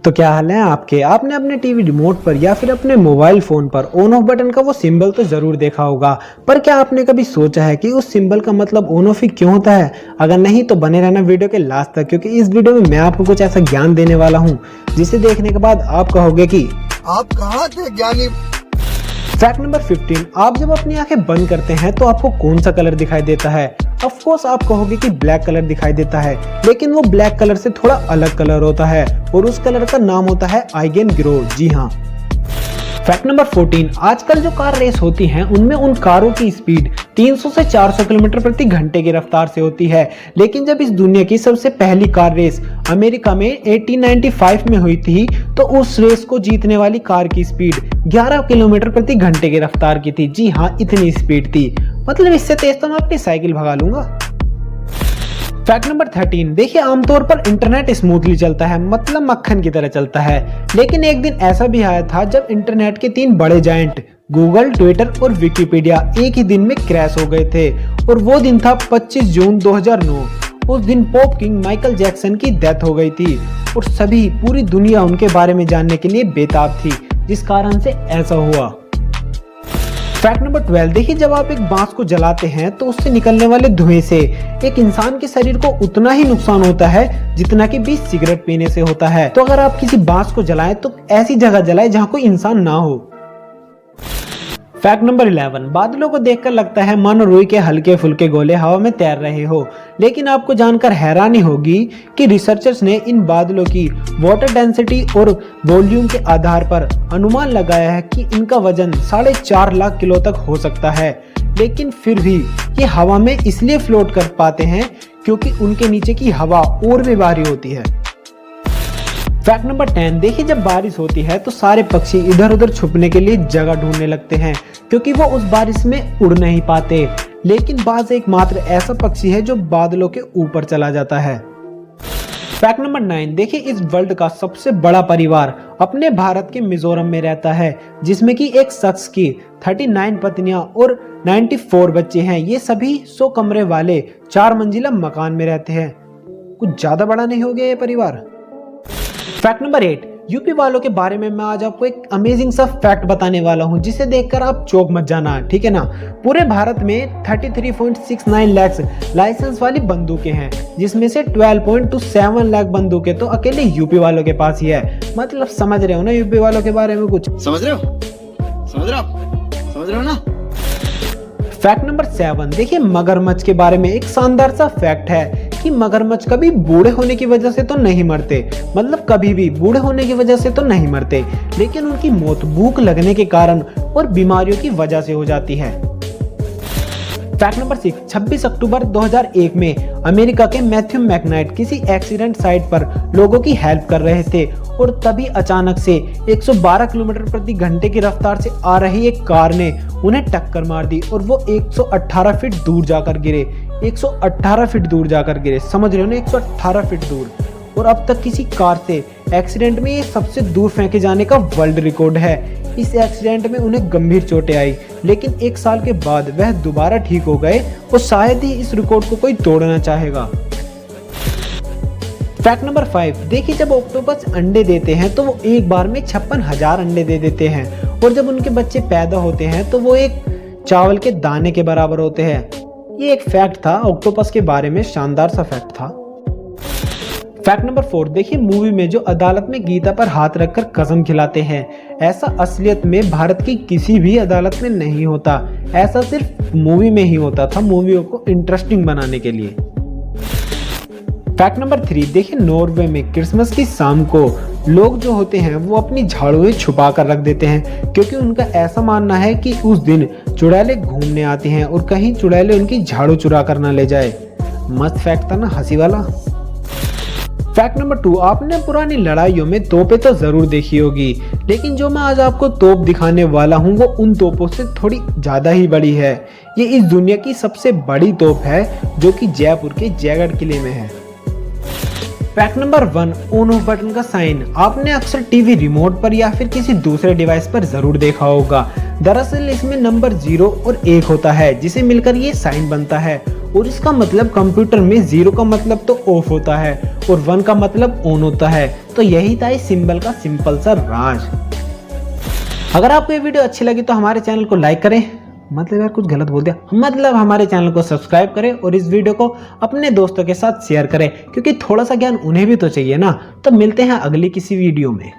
तो क्या हाल है आपके। आपने अपने टीवी रिमोट पर या फिर अपने मोबाइल फोन पर ऑन ऑफ बटन का वो सिंबल तो जरूर देखा होगा, पर क्या आपने कभी सोचा है कि उस सिंबल का मतलब ऑन ऑफ ही क्यों होता है। अगर नहीं तो बने रहना वीडियो के लास्ट तक, क्योंकि इस वीडियो में मैं आपको कुछ ऐसा ज्ञान देने वाला हूँ जिसे देखने के बाद आप कहोगे कि आप कहाँ थे ज्ञानी। फैक्ट नंबर 15, आप जब अपनी आंखें बंद करते हैं तो आपको कौन सा कलर दिखाई देता है। ऑफ कोर्स आप कहोगे कि ब्लैक कलर दिखाई देता है, लेकिन वो ब्लैक कलर से थोड़ा अलग कलर होता है और उस कलर का नाम होता है आइगेन ग्रो। जी हाँ। फैक्ट नंबर 14, आजकल जो कार रेस होती हैं उनमें उन कारों की स्पीड 300 से 400 किलोमीटर प्रति घंटे की रफ्तार से होती है, लेकिन जब इस दुनिया की सबसे पहली कार रेस अमेरिका में 1895 में हुई थी तो उस रेस को जीतने वाली कार की स्पीड 11 किलोमीटर प्रति घंटे की रफ्तार की थी। जी हाँ, इतनी स्पीड थी, मतलब इससे तेज तो मैं अपनी साइकिल भगा लूंगा। फैक्ट नंबर 13, देखिए आमतौर पर इंटरनेट स्मूथली चलता है, मतलब मक्खन की तरह चलता है, लेकिन एक दिन ऐसा भी आया था जब इंटरनेट के तीन बड़े जायंट गूगल, ट्विटर और विकिपीडिया एक ही दिन में क्रैश हो गए थे और वो दिन था 25 जून 2009। उस दिन पॉप किंग माइकल जैक्सन की डेथ हो गई थी और पूरी दुनिया उनके बारे में जानने के लिए बेताब थी, जिस कारण से ऐसा हुआ। फैक्ट नंबर 12, देखिए जब आप एक बांस को जलाते हैं तो उससे निकलने वाले धुएं से एक इंसान के शरीर को उतना ही नुकसान होता है जितना कि 20 सिगरेट पीने से होता है। तो अगर आप किसी बांस को जलाएं तो ऐसी जगह जलाएं जहां कोई इंसान ना हो। फैक्ट नंबर 11, बादलों को देखकर लगता है मानो रुई के हल्के फुल्के गोले हवा में तैर रहे हो, लेकिन आपको जानकर हैरानी होगी कि रिसर्चर्स ने इन बादलों की वाटर डेंसिटी और वॉल्यूम के आधार पर अनुमान लगाया है कि इनका वजन 4.5 लाख किलो तक हो सकता है, लेकिन फिर भी ये हवा में इसलिए फ्लोट कर पाते हैं क्योंकि उनके नीचे की हवा और भी भारी होती है। फैक्ट नंबर 10, देखिए जब बारिश होती है तो सारे पक्षी इधर उधर छुपने के लिए जगह ढूंढने लगते हैं क्योंकि वो उस बारिश में उड़ नहीं पाते, लेकिन बाज एकमात्र ऐसा पक्षी है जो बादलों के ऊपर चला जाता है। फैक्ट नंबर 9, देखिए इस वर्ल्ड का सबसे बड़ा परिवार अपने भारत के मिजोरम में रहता है, जिसमें कि एक शख्स की 39 पत्नियां और 94 बच्चे हैं। ये सभी 100 कमरे वाले 4 मंजिला मकान में रहते हैं। कुछ ज्यादा बड़ा नहीं हो गया ये परिवार। फैक्ट नंबर 8, यूपी वालों के बारे में मैं आज आपको एक अमेजिंग सा फैक्ट बताने वाला हूं जिसे देखकर आप चौंक मत जाना, ठीक है ना। पूरे भारत में 33.69 लाख लाइसेंस वाली बंदूकें हैं, जिसमें से 12.27 लाख बंदूकें तो अकेले यूपी वालों के पास ही है। मतलब समझ रहे हो ना यूपी वालों के बारे में कुछ। समझ रहे हो ना। फैक्ट नंबर 7, देखिए मगरमच्छ के बारे में एक शानदार सा फैक्ट है कि मगरमच्छ कभी बूढ़े होने की वजह से तो नहीं मरते, मतलब कभी भी बूढ़े होने की वजह से तो नहीं मरते, लेकिन उनकी मौत भूख लगने के कारण और बीमारियों की वजह से हो जाती है। फैक्ट नंबर 6, 26 अक्टूबर 2001 में अमेरिका के मैथ्यू मैकनाइट किसी एक्सीडेंट साइट पर लोगों की हेल्प कर रहे थे और तभी अचानक से 112 किलोमीटर प्रति घंटे की रफ्तार से आ रही एक कार ने उन्हें टक्कर मार दी और वो 118 फीट दूर जाकर गिरे। 118 फीट दूर जाकर गिरे, समझ रहे हो ना, 118 फीट दूर। और अब तक किसी कार से एक्सीडेंट में ये सबसे दूर फेंके जाने का वर्ल्ड रिकॉर्ड है। इस एक्सीडेंट में उन्हें गंभीर चोटें आई, लेकिन 1 साल के बाद वह दोबारा ठीक हो गए और शायद ही इस रिकॉर्ड को कोई तोड़ना चाहेगा। फैक्ट नंबर 5, देखिए जब ऑक्टोपस अंडे देते हैं तो वो एक बार में 56,000 अंडे दे देते हैं और जब उनके बच्चे पैदा होते हैं तो वो एक चावल के दाने के बराबर होते हैं। ये एक फैक्ट था ऑक्टोपस के बारे में, शानदार सा फैक्ट था। फैक्ट नंबर 4, देखिए मूवी में जो अदालत में गीता पर हाथ रखकर कसम खिलाते हैं, ऐसा असलियत में भारत की किसी भी अदालत में नहीं होता। ऐसा सिर्फ मूवी में ही होता था, मूवियों को इंटरेस्टिंग बनाने के लिए। फैक्ट नंबर 3, देखिए नॉर्वे में क्रिसमस की शाम को लोग जो होते हैं वो अपनी झाड़ुएं छुपा कर रख देते हैं क्योंकि उनका ऐसा मानना है कि उस दिन चुड़ैलें घूमने आती हैं और कहीं चुड़ैलें उनकी झाड़ू चुरा कर ना ले जाए। मस्त फैक्ट था ना, हंसी वाला। फैक्ट नंबर 2, आपने पुरानी लड़ाइयों में तोपें तो जरूर देखी होगी, लेकिन जो मैं आज आपको तोप दिखाने वाला हूँ वो उन तोपों से थोड़ी ज्यादा ही बड़ी है। ये इस दुनिया की सबसे बड़ी तोप है जो कि जयपुर के जयगढ़ किले में है। Fact number 1, on off button का साइन आपने अक्सर टीवी रिमोट पर या फिर किसी दूसरे डिवाइस पर जरूर देखा होगा। दरअसल इसमें नंबर 0 और 1 होता है जिसे मिलकर ये साइन बनता है और इसका मतलब कंप्यूटर में 0 का मतलब तो ऑफ होता है और 1 का मतलब ऑन होता है। तो यही था इस सिंबल का सिंपल सा राज। अगर आपको ये वीडियो अच्छी लगी तो हमारे चैनल को लाइक करें, मतलब यार कुछ गलत बोल दिया, मतलब हमारे चैनल को सब्सक्राइब करें और इस वीडियो को अपने दोस्तों के साथ शेयर करें क्योंकि थोड़ा सा ज्ञान उन्हें भी तो चाहिए ना। तो मिलते हैं अगली किसी वीडियो में।